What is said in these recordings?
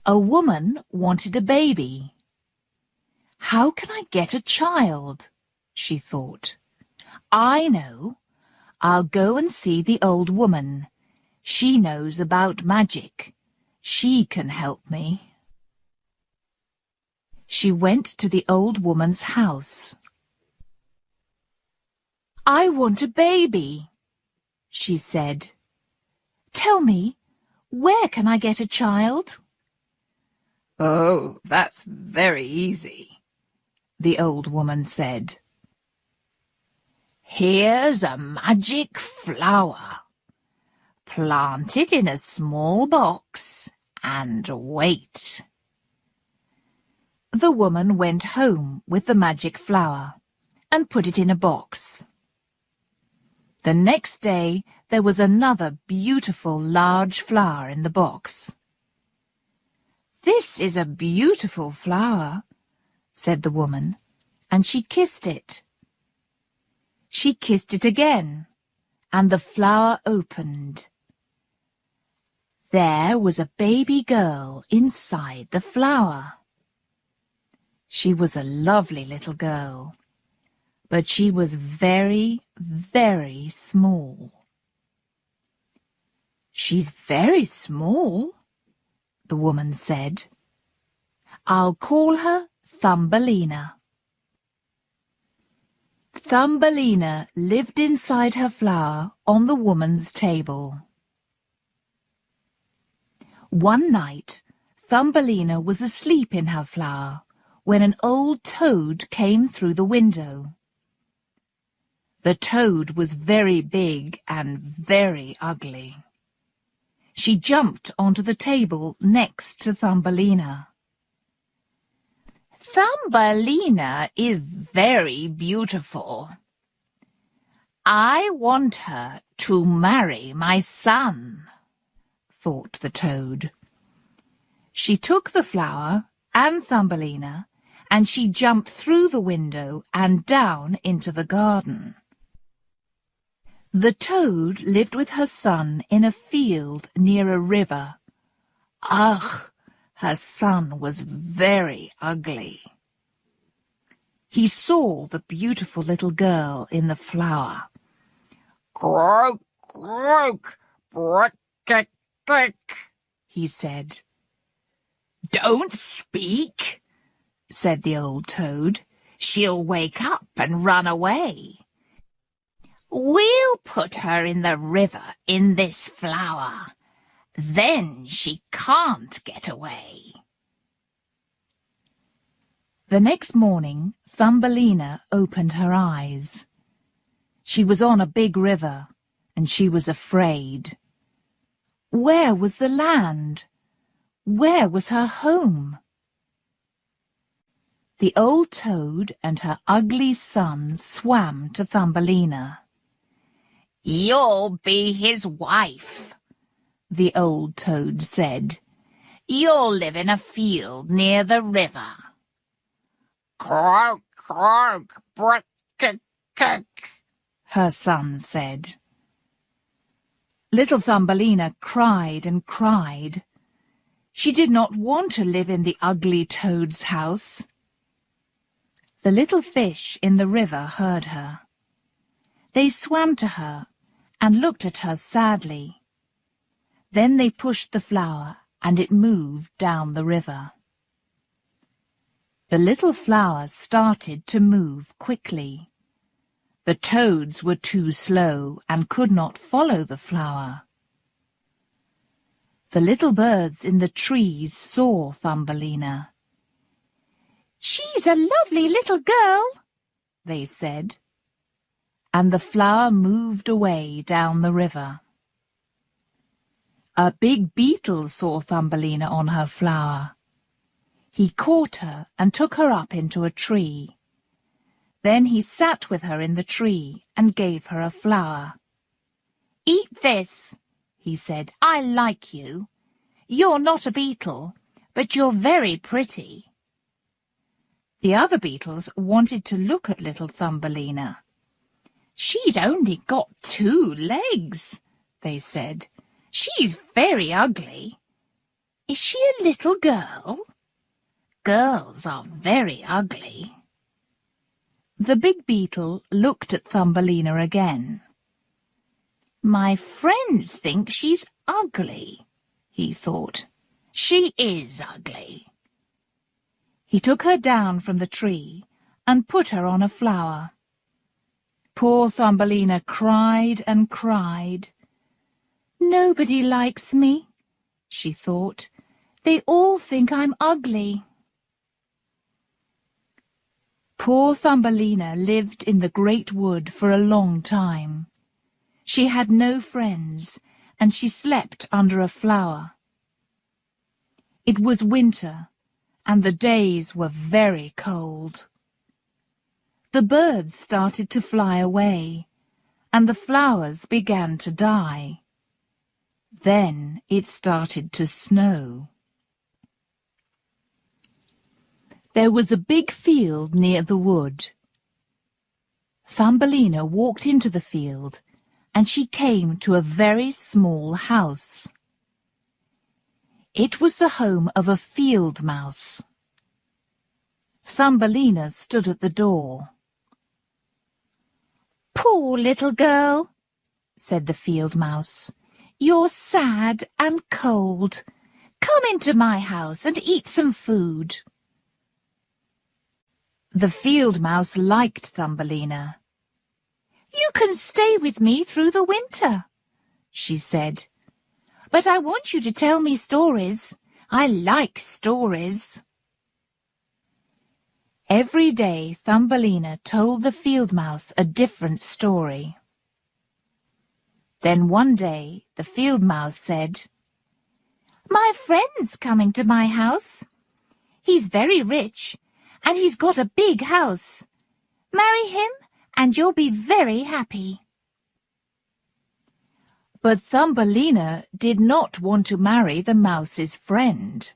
A woman wanted a baby. How can I get a child? She thought. I know. I'll go and see the old woman. She knows about magic. She can help me. She went to the old woman's house. I want a baby, she said. Tell me, where can I get a child? Oh, that's very easy, the old woman said. Here's a magic flower. Plant it in a small box and wait. The woman went home with the magic flower and put it in a box. The next day there was another beautiful large flower in the box. This is a beautiful flower, said the woman, and she kissed it. She kissed it again, and the flower opened. There was a baby girl inside the flower. She was a lovely little girl, but she was very, very small. She's very small, the woman said. I'll call her Thumbelina. Thumbelina lived inside her flower on the woman's table. One night, Thumbelina was asleep in her flower when an old toad came through the window. The toad was very big and very ugly. She jumped onto the table next to Thumbelina. Thumbelina is very beautiful. I want her to marry my son, thought the toad. She took the flower and Thumbelina, and she jumped through the window and down into the garden. The toad lived with her son in a field near a river. Ugh! Her son was very ugly. He saw the beautiful little girl in the flower. Croak, croak, brook, click, he said. Don't speak, said the old toad. She'll wake up and run away. We'll put her in the river in this flower. Then she can't get away. The next morning, Thumbelina opened her eyes. She was on a big river, and she was afraid. Where was the land? Where was her home? The old toad and her ugly son swam to Thumbelina. You'll be his wife, the old toad said. You'll live in a field near the river. Croak, croak, brook, kick, her son said. Little Thumbelina cried and cried. She did not want to live in the ugly toad's house. The little fish in the river heard her. They swam to her and looked at her sadly. Then they pushed the flower, and it moved down the river. The little flower started to move quickly. The toads were too slow and could not follow the flower. The little birds in the trees saw Thumbelina. She's a lovely little girl, they said. And the flower moved away down the river. A big beetle saw Thumbelina on her flower. He caught her and took her up into a tree. Then he sat with her in the tree and gave her a flower. Eat this, he said. I like you. You're not a beetle, but you're very pretty. The other beetles wanted to look at little Thumbelina. She's only got 2 legs, they said. She's very ugly. Is she a little girl? Girls are very ugly. The big beetle looked at Thumbelina again. My friends think she's ugly, he thought. She is ugly. He took her down from the tree and put her on a flower. Poor Thumbelina cried and cried. Nobody likes me, she thought. They all think I'm ugly. Poor Thumbelina lived in the great wood for a long time. She had no friends, and she slept under a flower. It was winter, and the days were very cold. The birds started to fly away, and the flowers began to die. Then it started to snow. There was a big field near the wood. Thumbelina walked into the field, and she came to a very small house. It was the home of a field mouse. Thumbelina stood at the door. Poor little girl, said the field mouse. You're sad and cold. Come into my house and eat some food. The field mouse liked Thumbelina. You can stay with me through the winter, she said. But I want you to tell me stories. I like stories. Every day Thumbelina told the field mouse a different story. Then one day the field mouse said, My friend's coming to my house. He's very rich, and he's got a big house. Marry him, and you'll be very happy. But Thumbelina did not want to marry the mouse's friend.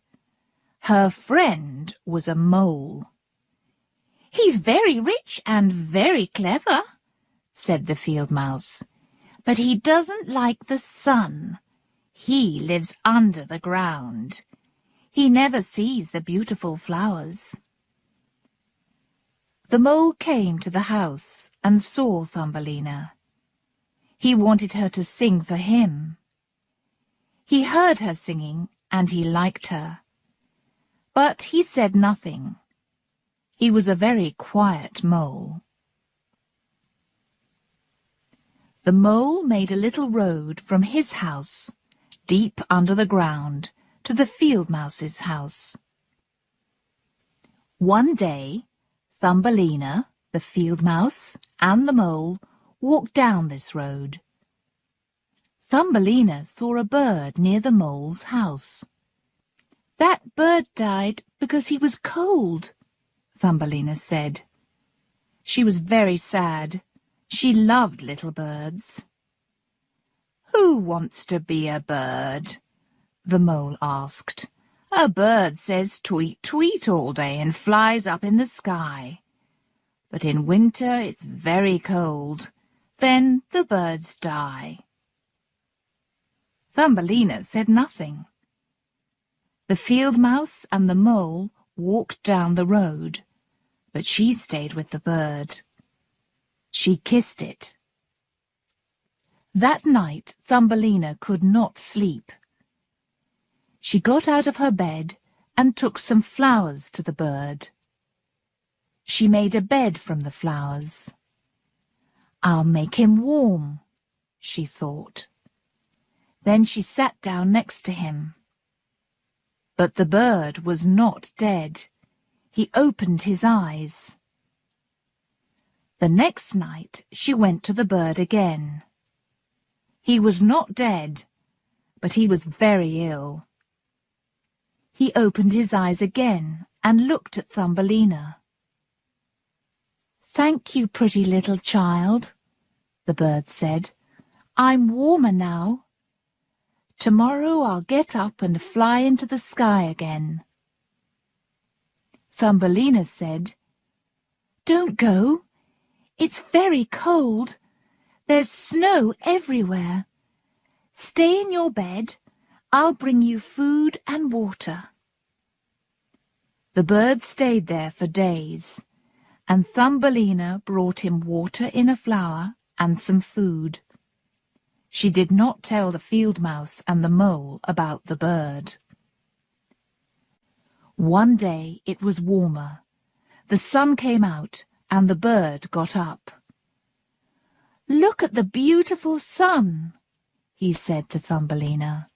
Her friend was a mole. He's very rich and very clever, said the field mouse, but he doesn't like the sun. He lives under the ground. He never sees the beautiful flowers. The mole came to the house and saw Thumbelina. He wanted her to sing for him. He heard her singing and he liked her. But he said nothing. He was a very quiet mole. The mole made a little road from his house, deep under the ground, to the field mouse's house. One day, Thumbelina, the field mouse, and the mole walked down this road. Thumbelina saw a bird near the mole's house. That bird died because he was cold, Thumbelina said. She was very sad. She loved little birds. Who wants to be a bird? The mole asked. A bird says tweet, tweet all day and flies up in the sky. But in winter it's very cold. Then the birds die. Thumbelina said nothing. The field mouse and the mole walked down the road, but she stayed with the bird. She kissed it. That night Thumbelina could not sleep. She got out of her bed and took some flowers to the bird. She made a bed from the flowers. I'll make him warm, she thought. Then she sat down next to him. But the bird was not dead. He opened his eyes. The next night she went to the bird again. He was not dead, but he was very ill. He opened his eyes again and looked at Thumbelina. Thank you, pretty little child, the bird said. I'm warmer now. Tomorrow I'll get up and fly into the sky again. Thumbelina said, Don't go. It's very cold. There's snow everywhere. Stay in your bed. I'll bring you food and water." The bird stayed there for days, and Thumbelina brought him water in a flower and some food. She did not tell the field mouse and the mole about the bird. One day it was warmer. The sun came out and the bird got up. "Look at the beautiful sun," he said to Thumbelina.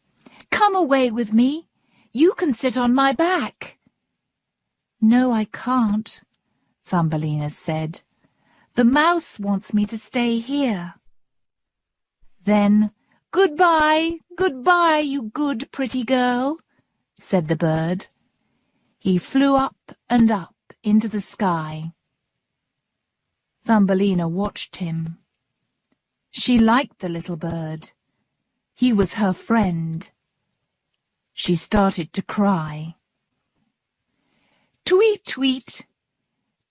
"Come away with me. You can sit on my back." "No, I can't," Thumbelina said. "The mouse wants me to stay here." Then, "Goodbye, goodbye, you good pretty girl," said the bird. He flew up and up into the sky. Thumbelina watched him. She liked the little bird. He was her friend. She started to cry. "Tweet, tweet,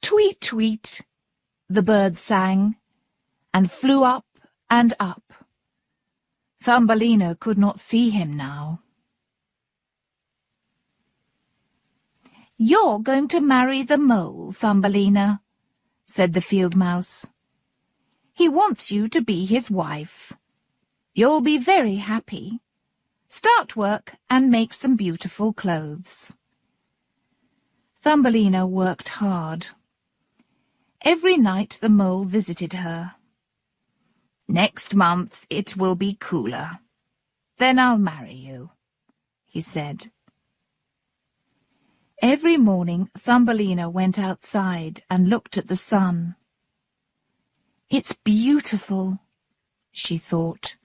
tweet, tweet," the bird sang, and flew up and up. Thumbelina could not see him now. "You're going to marry the mole, Thumbelina," said the field mouse. "He wants you to be his wife. You'll be very happy. Start work and make some beautiful clothes." Thumbelina worked hard. Every night the mole visited her. "Next month it will be cooler. Then I'll marry you," he said. Every morning Thumbelina went outside and looked at the sun. "It's beautiful," she thought.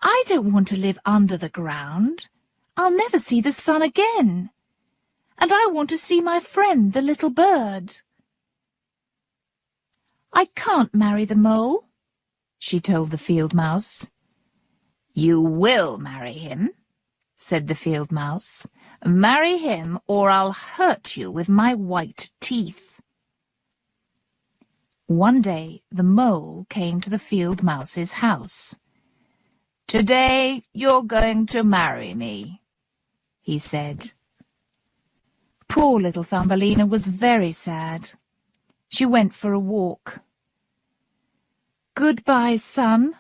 "I don't want to live under the ground. I'll never see the sun again. And I want to see my friend, the little bird." "I can't marry the mole," she told the field mouse. "You will marry him," said the field mouse. "Marry him, or I'll hurt you with my white teeth." One day the mole came to the field mouse's house. "Today you're going to marry me," he said. Poor little Thumbelina was very sad. She went for a walk. "Goodbye, sun,"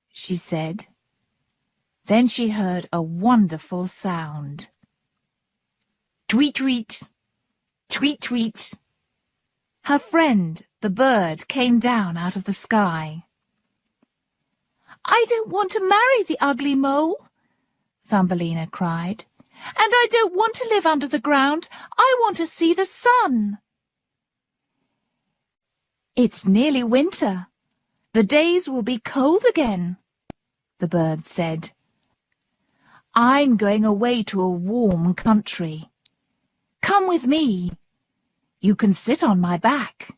she said. Then she heard a wonderful sound. Tweet, tweet, tweet, tweet. Her friend, the bird, came down out of the sky. "I don't want to marry the ugly mole," Thumbelina cried. "And I don't want to live under the ground. I want to see the sun." "It's nearly winter. The days will be cold again," the bird said. "I'm going away to a warm country. Come with me. You can sit on my back.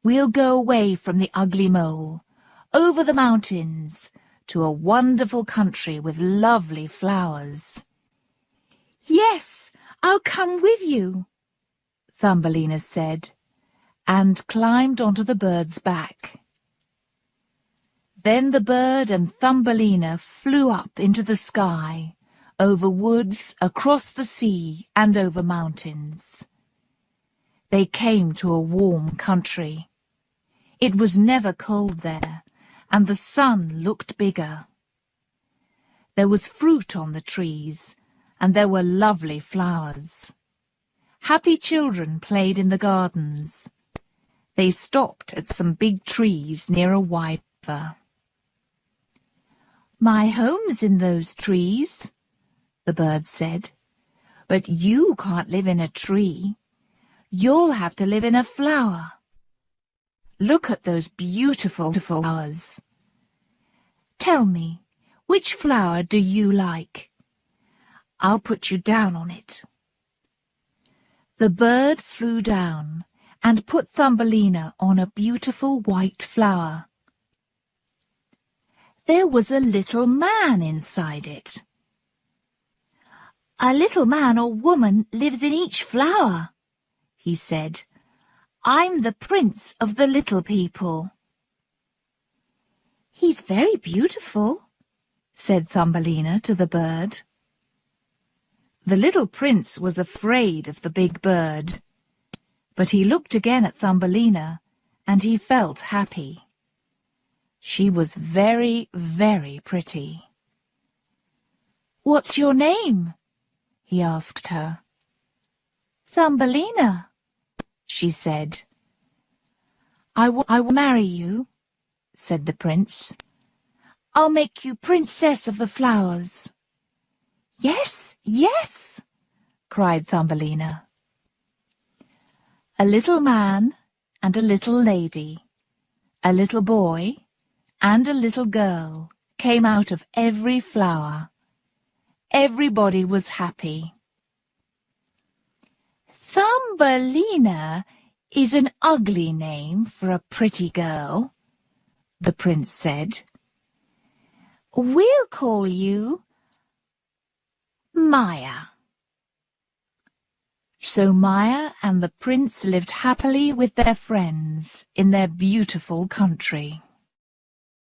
We'll go away from the ugly mole, over the mountains, to a wonderful country with lovely flowers." "Yes, I'll come with you," Thumbelina said, and climbed onto the bird's back. Then the bird and Thumbelina flew up into the sky, over woods, across the sea, and over mountains. They came to a warm country. It was never cold there, and the sun looked bigger. There was fruit on the trees, and there were lovely flowers. Happy children played in the gardens. They stopped at some big trees near a wide river. "My home's in those trees," the bird said. "But you can't live in a tree. You'll have to live in a flower. Look at those beautiful flowers. Tell me, which flower do you like? I'll put you down on it." The bird flew down and put Thumbelina on a beautiful white flower. There was a little man inside it. "A little man or woman lives in each flower," he said. "I'm the prince of the little people." "He's very beautiful," said Thumbelina to the bird. The little prince was afraid of the big bird, but he looked again at Thumbelina, and he felt happy. She was very, very pretty. "What's your name?" he asked her. "Thumbelina," she said. I will marry you," said the prince. "I'll make you princess of the flowers." "Yes, yes," cried Thumbelina. A little man and a little lady, a little boy and a little girl came out of every flower. Everybody was happy. "Thumbelina is an ugly name for a pretty girl," the prince said. "We'll call you Maya." So Maya and the prince lived happily with their friends in their beautiful country.